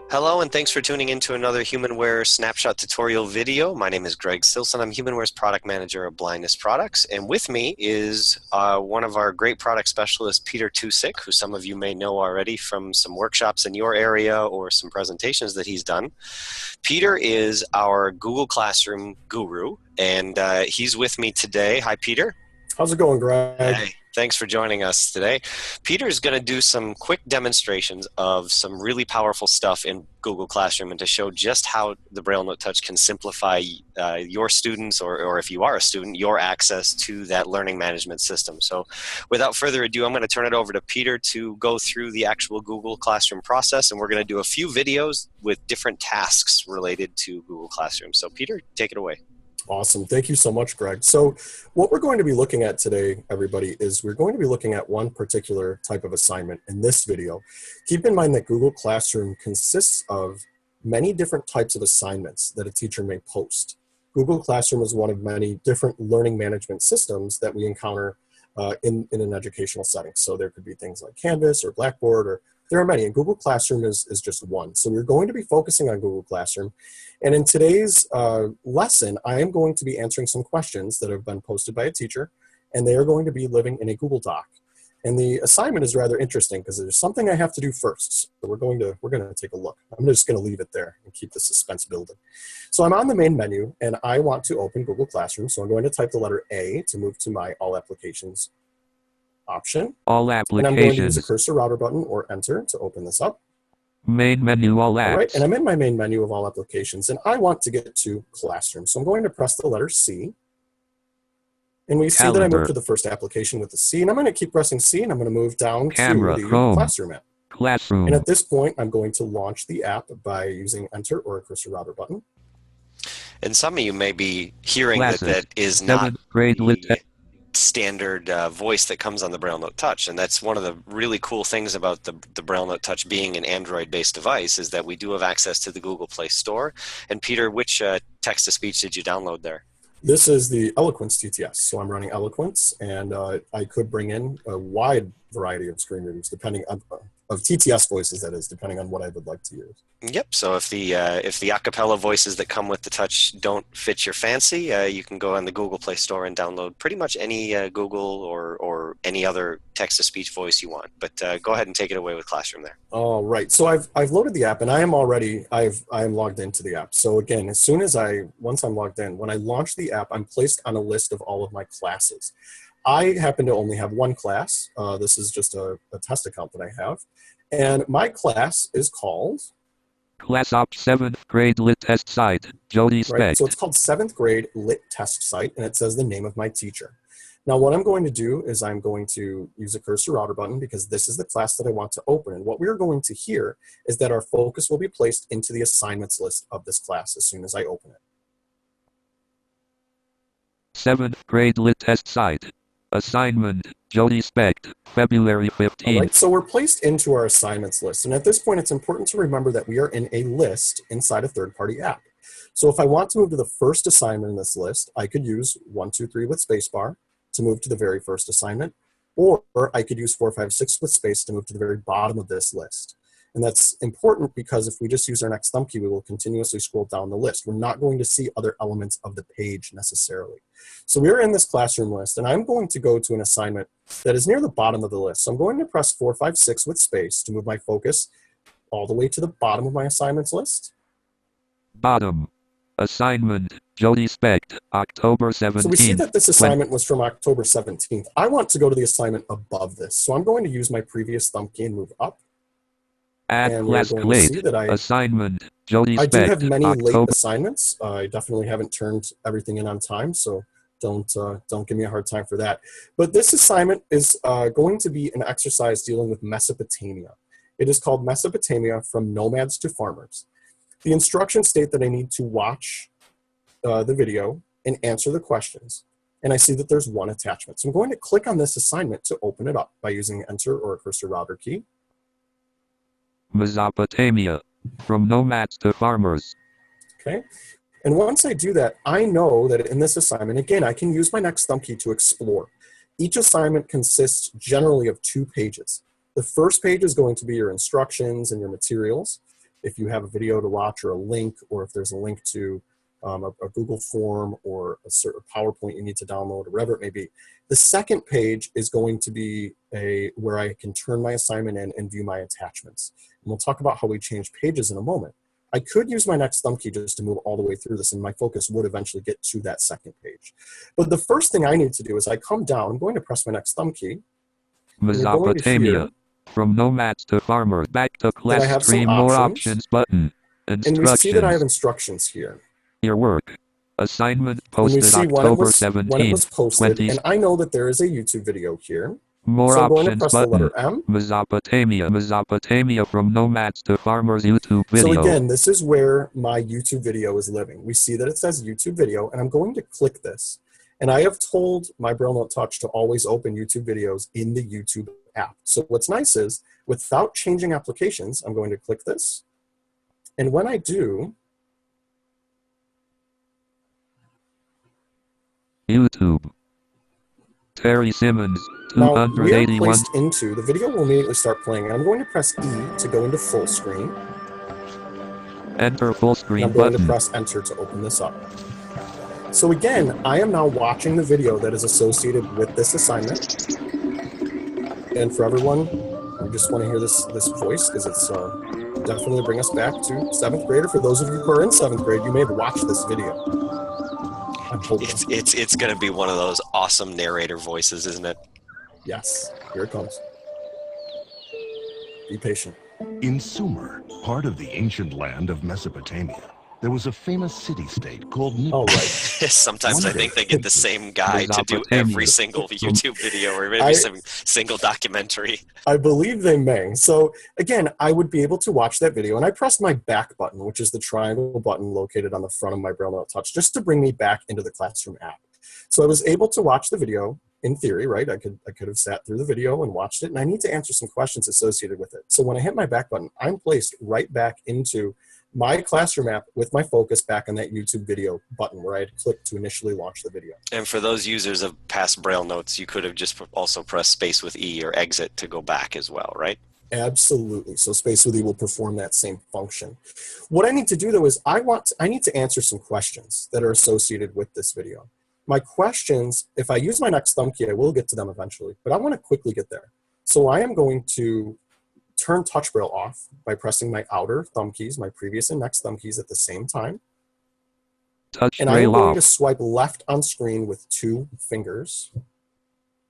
Hello, and thanks for tuning in to another HumanWare snapshot tutorial video. My name is Greg Silson. I'm HumanWare's product manager of Blindness Products, and with me is one of our great product specialists, Peter Tusick, who some of you may know already from some workshops in your area or some presentations that he's done. Peter is our Google Classroom guru, and he's with me today. Hi, Peter. How's it going, Greg? Hey, thanks for joining us today. Peter's going to do some quick demonstrations of some really powerful stuff in Google Classroom and to show just how the BrailleNote Touch can simplify your students, or if you are a student, your access to that learning management system. So without further ado, I'm going to turn it over to Peter to go through the actual Google Classroom process, and we're going to do a few videos with different tasks related to Google Classroom. So Peter, take it away. Awesome. Thank you so much, Greg. So what we're going to be looking at today, everybody, is we're going to be looking at one particular type of assignment in this video. Keep in mind that Google Classroom consists of many different types of assignments that a teacher may post. Google Classroom is one of many different learning management systems that we encounter in an educational setting. So there could be things like Canvas or Blackboard, or there are many, and Google Classroom is just one. So we're going to be focusing on Google Classroom. And in today's lesson, I am going to be answering some questions that have been posted by a teacher, and they are going to be living in a Google Doc. And the assignment is rather interesting because there's something I have to do first. So we're going to take a look. I'm just going to leave it there and keep the suspense building. So I'm on the main menu, and I want to open Google Classroom. So I'm going to type the letter A to move to my All Applications option. All applications. And I'm going to use the cursor router button or enter to open this up. Main menu, all apps. All right, and I'm in my main menu of all applications, and I want to get to Classroom. So I'm going to press the letter C. And we see that I moved to the first application with the C, and I'm going to keep pressing C, and I'm going to move down to the Classroom app. Classroom. And at this point, I'm going to launch the app by using enter or a cursor router button. And some of you may be hearing that is not standard voice that comes on the BrailleNote Touch, and that's one of the really cool things about the BrailleNote Touch being an Android-based device, is that we do have access to the Google Play Store. And Peter, which text-to-speech did you download there? This is the Eloquence TTS, so I'm running Eloquence, and I could bring in a wide variety of screen readers, depending on of TTS voices, that is, depending on what I would like to use. Yep. So if the acapella voices that come with the Touch don't fit your fancy, you can go on the Google Play Store and download pretty much any Google or any other text-to-speech voice you want. But go ahead and take it away with Classroom there. All right. So I've loaded the app, and I am logged into the app. So again, once I'm logged in, when I launch the app, I'm placed on a list of all of my classes. I happen to only have one class. This is just a test account that I have. And my class is called Class Op 7th Grade Lit Test Site, Jody Specht. Right, so it's called 7th Grade Lit Test Site, and it says the name of my teacher. Now what I'm going to do is I'm going to use a cursor router button because this is the class that I want to open. And what we're going to hear is that our focus will be placed into the assignments list of this class as soon as I open it. 7th Grade Lit Test Site. Assignment, Jody Specht, February 15th. All right, so we're placed into our assignments list. And at this point, it's important to remember that we are in a list inside a third-party app. So if I want to move to the first assignment in this list, I could use 1, 2, 3 with spacebar to move to the very first assignment, or I could use 4, 5, 6 with space to move to the very bottom of this list. And that's important because if we just use our next thumb key, we will continuously scroll down the list. We're not going to see other elements of the page necessarily. So we're in this classroom list, and I'm going to go to an assignment that is near the bottom of the list. So I'm going to press 4, 5, 6 with space to move my focus all the way to the bottom of my assignments list. Bottom. Assignment, Jody Specht, October 17th. So we see that this assignment was from October 17th. I want to go to the assignment above this. So I'm going to use my previous thumb key and move up. Add class late assignment, Jody Specht. I do have many October. late assignments. I definitely haven't turned everything in on time, so don't give me a hard time for that. But this assignment is going to be an exercise dealing with Mesopotamia. It is called Mesopotamia from Nomads to Farmers. The instructions state that I need to watch the video and answer the questions. And I see that there's one attachment. So I'm going to click on this assignment to open it up by using enter or a cursor router key. Mesopotamia, from nomads to farmers. Okay, and once I do that, I know that in this assignment, again, I can use my next thumb key to explore. Each assignment consists generally of 2 pages. The first page is going to be your instructions and your materials. if you have a video to watch or a link, or if there's a link to a Google form or a certain PowerPoint you need to download or whatever it may be. The second page is going to be where I can turn my assignment in and view my attachments. And we'll talk about how we change pages in a moment. I could use my next thumb key just to move all the way through this, and my focus would eventually get to that second page. But the first thing I need to do is I come down, I'm going to press my next thumb key. Mesopotamia. From nomads to farmers, back to class stream, more options button. And we see that I have instructions here. Your work. Assignment posted October 17th. When it was posted, and I know that there is a YouTube video here. More so I'm going to options press button. The letter M. Mesopotamia from nomads to farmers YouTube video. So again, this is where my YouTube video is living. We see that it says YouTube video, and I'm going to click this. And I have told my BrailleNote Touch to always open YouTube videos in the YouTube app. So what's nice is, without changing applications, I'm going to click this. And when I do, YouTube. Terry Simmons, now 281. we are placed into, the video will immediately start playing, and I'm going to press E to go into full screen. Enter full screen I'm going button. to press enter to open this up. So again, I am now watching the video that is associated with this assignment. And for everyone, I just want to hear this voice, because it's definitely bring us back to 7th grade. Or for those of you who are in 7th grade, you may have watched this video. It's going to be one of those awesome narrator voices, isn't it? Yes, here it comes. Be patient. In Sumer, part of the ancient land of Mesopotamia, there was a famous city-state called Nippur. Oh, right. Sometimes I think they get the same guy to do every single YouTube video or maybe some single documentary. I believe they may. So again, I would be able to watch that video, and I pressed my back button, which is the triangle button located on the front of my BrailleNote Touch, just to bring me back into the Classroom app. So I was able to watch the video. In theory, right? I could have sat through the video and watched it, and I need to answer some questions associated with it. So when I hit my back button, I'm placed right back into my Classroom app with my focus back on that YouTube video button where I had clicked to initially launch the video. And for those users of past Braille notes, you could have just also pressed space with E or exit to go back as well, right? Absolutely. So space with E will perform that same function. What I need to do though is I need to answer some questions that are associated with this video. My questions, if I use my next thumb key, I will get to them eventually, but I want to quickly get there. So I am going to turn Touch Braille off by pressing my outer thumb keys, my previous and next thumb keys at the same time. And I'm going to swipe left on screen with 2 fingers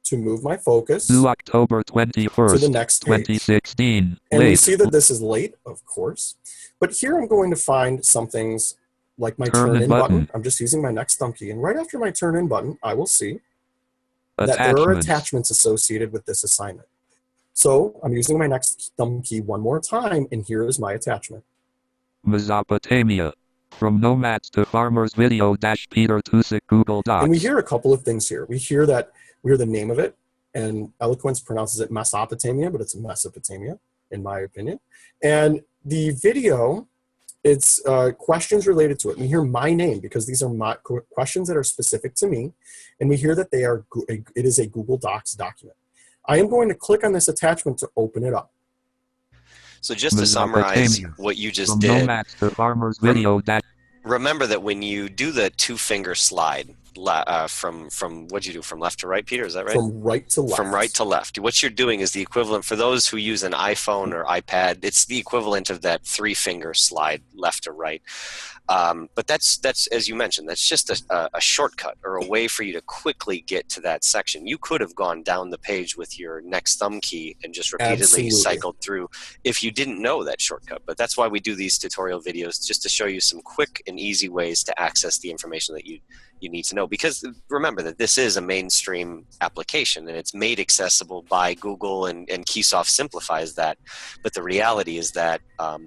to move my focus to October 21st, to the next page. 2016. And we see that this is late, of course. But here I'm going to find some things like my turn in button. I'm just using my next thumb key. And right after my turn in button, I will see that there are attachments associated with this assignment. So I'm using my next thumb key one more time, and here is my attachment. Mesopotamia. From nomads to farmers video - Peter Tusick Google Docs. And we hear a couple of things here. We hear the name of it, and Eloquence pronounces it Mesopotamia, but it's Mesopotamia, in my opinion. And the video, it's questions related to it. We hear my name because these are my questions that are specific to me, and we hear that it is a Google Docs document. I am going to click on this attachment to open it up. So just to summarize what you just did, farmers video remember that when you do the 2-finger slide from what'd you do, from left to right, Peter? Is that right? From right to left. From right to left. What you're doing is the equivalent, for those who use an iPhone or iPad, it's the equivalent of that 3-finger slide left to right. But that's as you mentioned, that's just a shortcut or a way for you to quickly get to that section. You could have gone down the page with your next thumb key and just repeatedly cycled through if you didn't know that shortcut. But that's why we do these tutorial videos, just to show you some quick and easy ways to access the information that you need to know. Because remember that this is a mainstream application and it's made accessible by Google, and Keysoft simplifies that. But the reality is that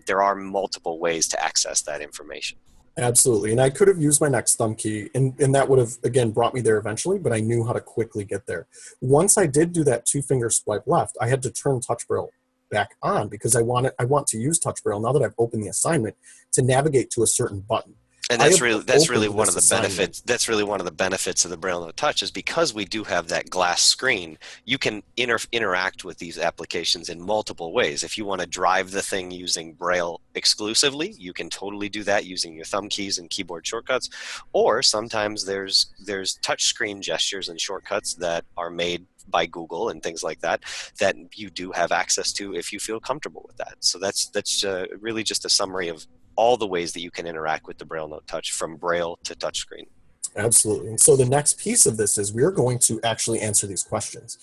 there are multiple ways to access that information. Absolutely. And I could have used my next thumb key, and that would have, again, brought me there eventually, but I knew how to quickly get there. Once I did do that 2-finger swipe left, I had to turn Touch Braille back on because I want to use Touch Braille now that I've opened the assignment to navigate to a certain button. And that's really one of the benefits. That's really one of the benefits of the BrailleNote Touch is because we do have that glass screen. You can interact with these applications in multiple ways. If you want to drive the thing using Braille exclusively, you can totally do that using your thumb keys and keyboard shortcuts. Or sometimes there's touch screen gestures and shortcuts that are made by Google and things like that that you do have access to if you feel comfortable with that. So that's really just a summary of all the ways that you can interact with the BrailleNote Touch from Braille to touchscreen. Absolutely. And so the next piece of this is we're going to actually answer these questions.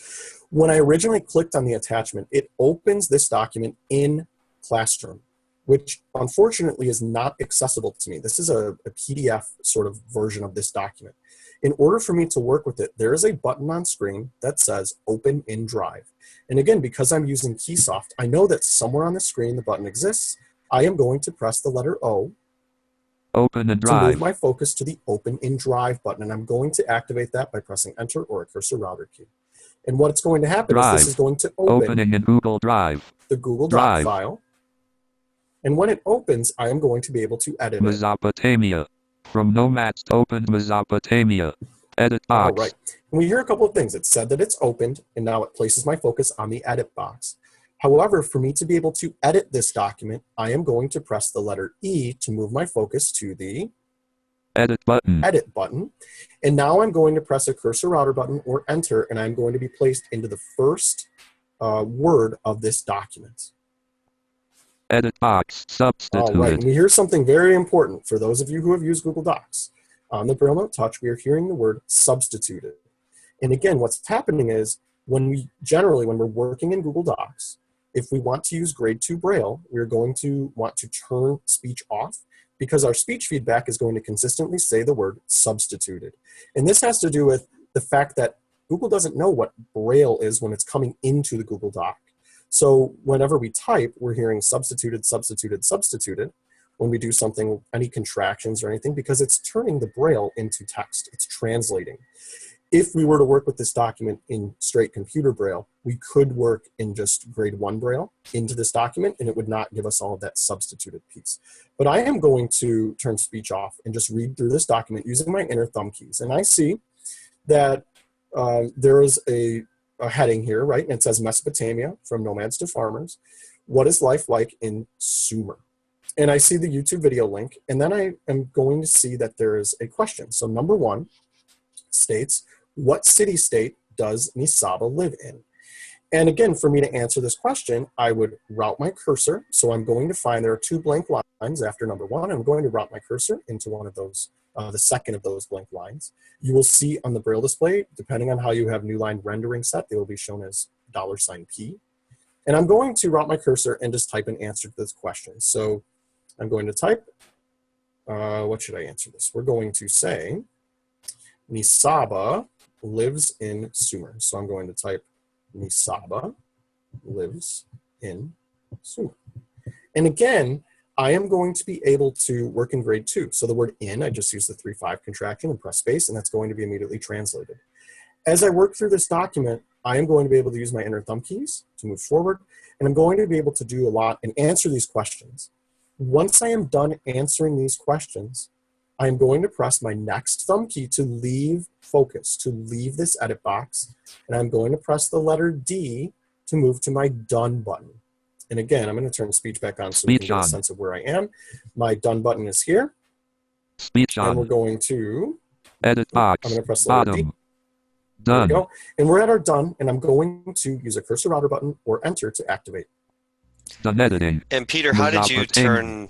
When I originally clicked on the attachment, it opens this document in Classroom, which unfortunately is not accessible to me. This is a PDF sort of version of this document. In order for me to work with it, there is a button on screen that says Open in Drive. And again, because I'm using Keysoft, I know that somewhere on the screen the button exists. I am going to press the letter O. Open in Drive. To move my focus to the Open in Drive button. And I'm going to activate that by pressing Enter or a cursor router key. And what's going to happen is this is going to opening in Google Drive. The Google Doc file. And when it opens, I am going to be able to edit Mesopotamia. From nomads to open Mesopotamia. Edit box. All right. And we hear a couple of things. It said that it's opened, and now it places my focus on the edit box. However, for me to be able to edit this document, I am going to press the letter E to move my focus to the Edit button. Edit button. And now I'm going to press a cursor router button or Enter, and I'm going to be placed into the first word of this document. Edit box substituted. All right, and here's something very important for those of you who have used Google Docs. On the BrailleNote Touch, we are hearing the word substituted. And again, what's happening is when we're working in Google Docs, if we want to use grade 2 Braille, we're going to want to turn speech off because our speech feedback is going to consistently say the word substituted. And this has to do with the fact that Google doesn't know what Braille is when it's coming into the Google Doc. So whenever we type, we're hearing substituted, substituted, substituted when we do something, any contractions or anything, because it's turning the Braille into text. It's translating. If we were to work with this document in straight computer Braille, we could work in just grade 1 Braille into this document, and it would not give us all of that substituted piece. But I am going to turn speech off and just read through this document using my inner thumb keys. And I see that there is a heading here, right? And it says Mesopotamia, from nomads to farmers. What is life like in Sumer? And I see the YouTube video link, and then I am going to see that there is a question. So number 1 states, what city-state does Nisaba live in? And again, for me to answer this question, I would route my cursor. So I'm going to find there are 2 blank lines after number 1. I'm going to route my cursor into one of those, the second of those blank lines. You will see on the Braille display, depending on how you have new line rendering set, they will be shown as $P. And I'm going to route my cursor and just type an answer to this question. So I'm going to type, what should I answer this? We're going to say, Nisaba lives in Sumer. So I'm going to type Nisaba lives in Sumer. And again, I am going to be able to work in grade 2. So the word in, I just use the 3-5 contraction and press space, and that's going to be immediately translated. As I work through this document, I am going to be able to use my inner thumb keys to move forward, and I'm going to be able to do a lot and answer these questions. Once I am done answering these questions, I am going to press my next thumb key to leave focus, to leave this edit box, and I'm going to press the letter D to move to my Done button. And again, I'm going to turn speech back on so we can get a sense of where I am. My Done button is here. Speech on. And we're going to Edit box. I'm going to press the letter D. Done. There we go. And we're at our Done, and I'm going to use a cursor router button or Enter to activate. Done editing. And Peter, how did you turn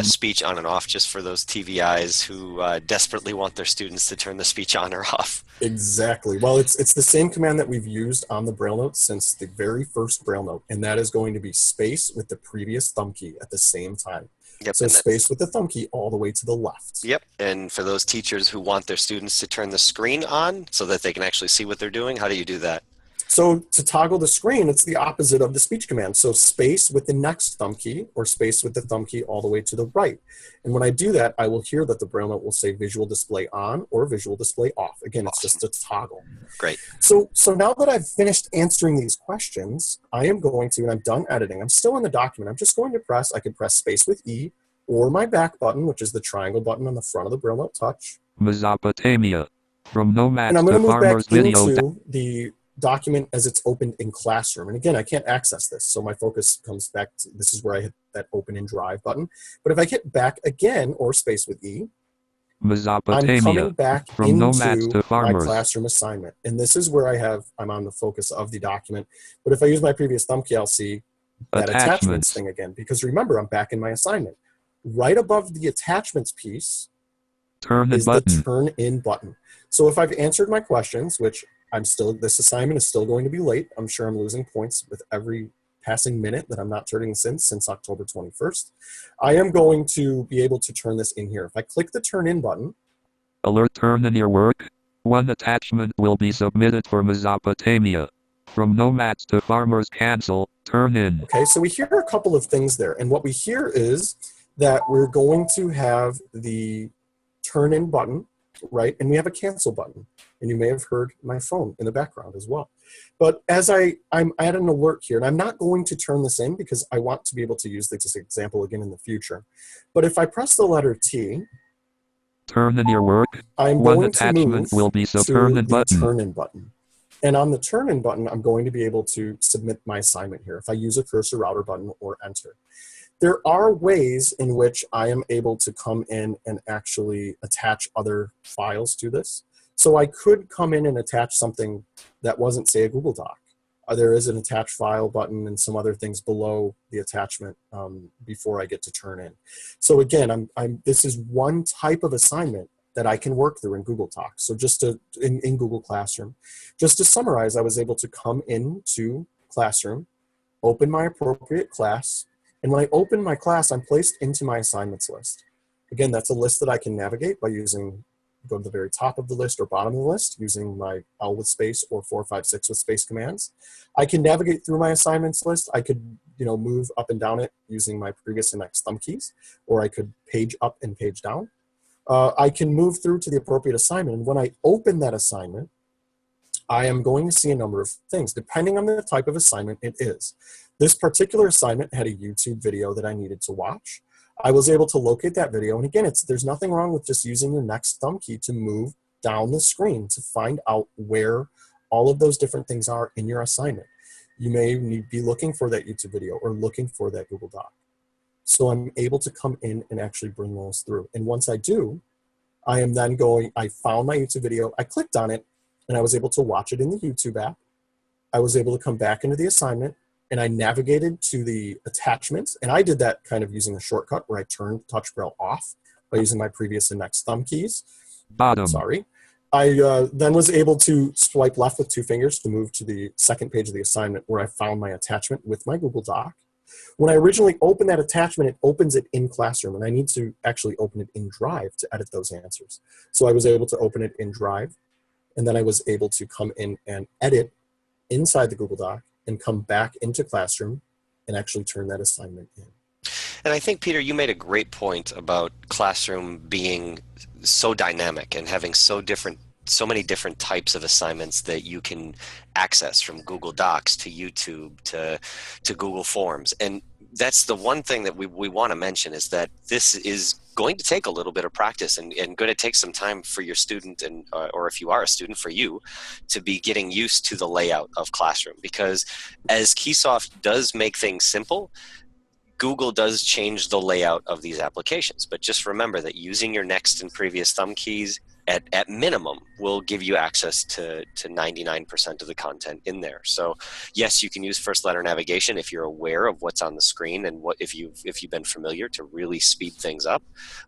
speech on and off, just for those TVIs who desperately want their students to turn the speech on or off? Exactly. Well, it's the same command that we've used on the BrailleNote since the very first BrailleNote, and that is going to be space with the previous thumb key at the same time. Yep, so space with the thumb key all the way to the left. Yep. And for those teachers who want their students to turn the screen on so that they can actually see what they're doing, how do you do that? So to toggle the screen, it's the opposite of the speech command. So space with the next thumb key, or space with the thumb key all the way to the right. And when I do that, I will hear that the BrailleNote will say visual display on or visual display off. Again, it's just a toggle. Great. So now that I've finished answering these questions, I am going to, and I'm done editing, I'm still in the document, I'm just going to press, I can press space with E or my back button, which is the triangle button on the front of the BrailleNote Touch. Mesopotamia. From nomads and I'm to going to move back farmers video. into the document as it's opened in Classroom. And again, I can't access this, so my focus comes back to, this is where I hit that Open in Drive button. But if I hit back again, or space with E, Mesopotamia. I'm coming back From nomads into to farmers. my classroom assignment. And this is where I'm on the focus of the document. But if I use my previous thumb key, I'll see that attachments thing again. Because remember, I'm back in my assignment. Right above the attachments piece is the turn in button. So if I've answered my questions, which this assignment is still going to be late. I'm sure I'm losing points with every passing minute that I'm not turning this in since October 21st. I am going to be able to turn this in here. If I click the turn in button. Alert, turn in your work. One attachment will be submitted for Mesopotamia. From nomads to farmers, cancel, turn in. Okay, so we hear a couple of things there. And what we hear is that we're going to have the turn in button, right? And we have a cancel button. And you may have heard my phone in the background as well. But as I'm at an alert here, and I'm not going to turn this in because I want to be able to use this example again in the future. But if I press the letter T, turn in your work. I'm One going attachment to move will be to turn in the button. turn in button. And on the turn in button, I'm going to be able to submit my assignment here if I use a cursor router button or enter. There are ways in which I am able to come in and actually attach other files to this. So I could come in and attach something that wasn't, say, a Google Doc. There is an attach file button and some other things below the attachment before I get to turn in. So again, this is one type of assignment that I can work through in Google Docs. So just in Google Classroom. Just to summarize, I was able to come into Classroom, open my appropriate class, and when I open my class, I'm placed into my assignments list. Again, that's a list that I can navigate by go to the very top of the list or bottom of the list using my L with space or 4, 5, 6 with space commands. I can navigate through my assignments list. I could, move up and down it using my previous and next thumb keys, or I could page up and page down. I can move through to the appropriate assignment. And when I open that assignment, I am going to see a number of things, depending on the type of assignment it is. This particular assignment had a YouTube video that I needed to watch. I was able to locate that video. And again, there's nothing wrong with just using your next thumb key to move down the screen to find out where all of those different things are in your assignment. You may be looking for that YouTube video or looking for that Google Doc. So I'm able to come in and actually bring those through. And once I do, I am then I found my YouTube video, I clicked on it, and I was able to watch it in the YouTube app. I was able to come back into the assignment, and I navigated to the attachments. And I did that kind of using a shortcut where I turned Touch Braille off by using my previous and next thumb keys. Bottom. Sorry. I then was able to swipe left with 2 fingers to move to the second page of the assignment where I found my attachment with my Google Doc. When I originally opened that attachment, it opens it in Classroom, and I need to actually open it in Drive to edit those answers. So I was able to open it in Drive, and then I was able to come in and edit inside the Google Doc and come back into Classroom and actually turn that assignment in. And I think, Peter, you made a great point about Classroom being so dynamic and having so many different types of assignments that you can access, from Google Docs to YouTube to Google Forms. And that's the one thing that we want to mention, is that this is going to take a little bit of practice and going to take some time for your student, and or if you are a student, for you to be getting used to the layout of Classroom. Because as Keysoft does make things simple, Google does change the layout of these applications. But just remember that using your next and previous thumb keys at minimum will give you access to 99% of the content in there. So yes, you can use first letter navigation if you're aware of what's on the screen and if you've been familiar, to really speed things up.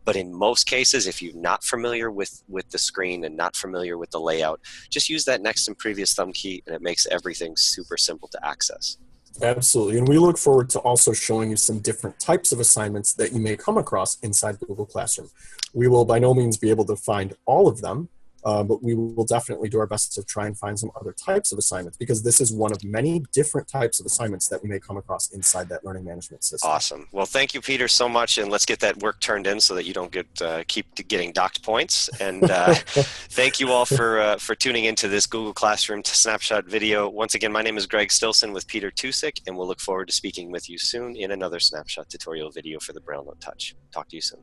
But in most cases, if you're not familiar with the screen and not familiar with the layout, just use that next and previous thumb key, and it makes everything super simple to access. Absolutely. And we look forward to also showing you some different types of assignments that you may come across inside Google Classroom. We will by no means be able to find all of them, but we will definitely do our best to try and find some other types of assignments, because this is one of many different types of assignments that we may come across inside that learning management system. Awesome. Well, thank you, Peter, so much, and let's get that work turned in so that you don't keep getting docked points. And thank you all for tuning into this Google Classroom Snapshot video. Once again, my name is Greg Stilson with Peter Tusick, and we'll look forward to speaking with you soon in another Snapshot tutorial video for the BrailleNote Touch. Talk to you soon.